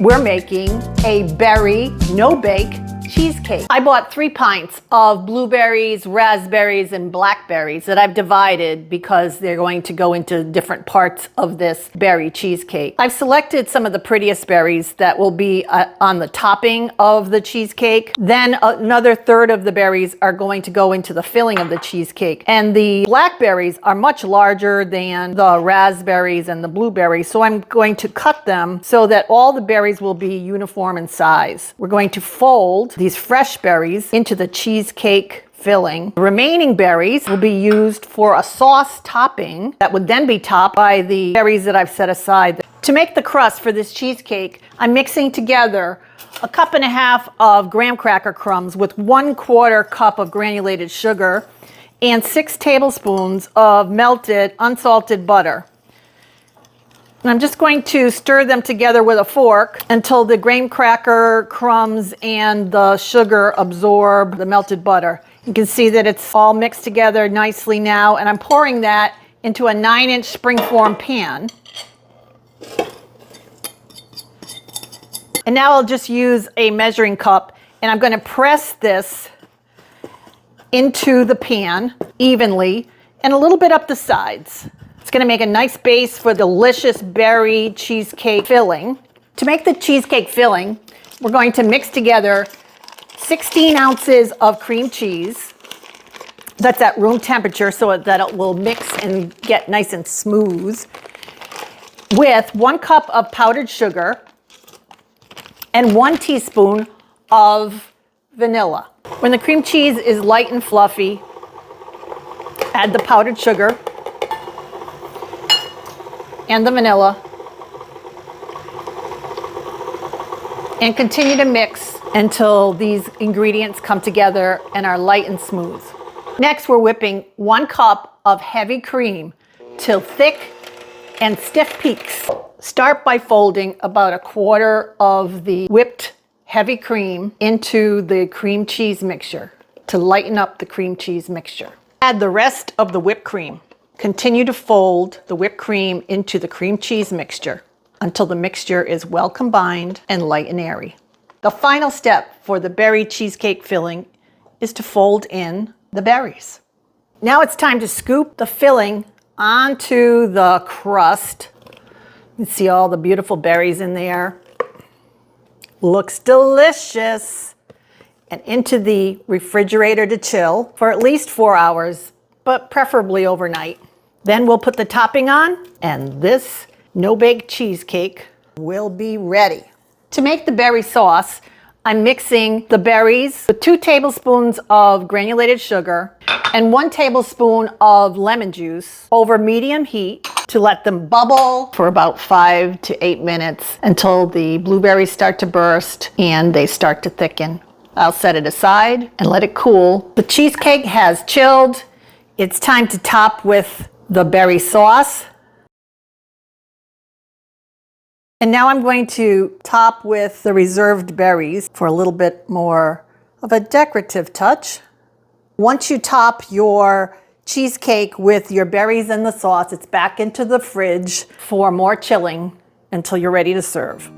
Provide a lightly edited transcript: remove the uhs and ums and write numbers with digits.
We're making a berry no-bake cheesecake. I bought 3 pints of blueberries, raspberries, and blackberries that I've divided because they're going to go into different parts of this berry cheesecake. I've selected some of the prettiest berries that will be on the topping of the cheesecake. Then another third of the berries are going to go into the filling of the cheesecake. And the blackberries are much larger than the raspberries and the blueberries, so I'm going to cut them so that all the berries will be uniform in size. We're going to fold these fresh berries into the cheesecake filling. The remaining berries will be used for a sauce topping that would then be topped by the berries that I've set aside. To make the crust for this cheesecake, I'm mixing together 1.5 cups of graham cracker crumbs with 1/4 cup of granulated sugar and 6 tablespoons of melted unsalted butter. And I'm just going to stir them together with a fork until the graham cracker crumbs and the sugar absorb the melted butter. You can see that it's all mixed together nicely now, and I'm pouring that into a 9-inch springform pan. And now I'll just use a measuring cup, and I'm going to press this into the pan evenly and a little bit up the sides. It's going to make a nice base for delicious berry cheesecake filling. To make the cheesecake filling, we're going to mix together 16 ounces of cream cheese. That's at room temperature so that it will mix and get nice and smooth. With 1 cup of powdered sugar and 1 teaspoon of vanilla. When the cream cheese is light and fluffy, add the powdered sugar and the vanilla, and continue to mix until these ingredients come together and are light and smooth. Next, we're whipping 1 cup of heavy cream till thick and stiff peaks. Start by folding about 1/4 of the whipped heavy cream into the cream cheese mixture to lighten up the cream cheese mixture. Add the rest of the whipped cream. Continue to fold the whipped cream into the cream cheese mixture until the mixture is well combined and light and airy. The final step for the berry cheesecake filling is to fold in the berries. Now it's time to scoop the filling onto the crust. You can see all the beautiful berries in there. Looks delicious. And into the refrigerator to chill for at least 4 hours, but preferably overnight. Then we'll put the topping on, and this no-bake cheesecake will be ready. To make the berry sauce, I'm mixing the berries with 2 tablespoons of granulated sugar and 1 tablespoon of lemon juice over medium heat to let them bubble for about 5 to 8 minutes until the blueberries start to burst and they start to thicken. I'll set it aside and let it cool. The cheesecake has chilled. It's time to top with the berry sauce. And now I'm going to top with the reserved berries for a little bit more of a decorative touch. Once you top your cheesecake with your berries and the sauce, it's back into the fridge for more chilling until you're ready to serve.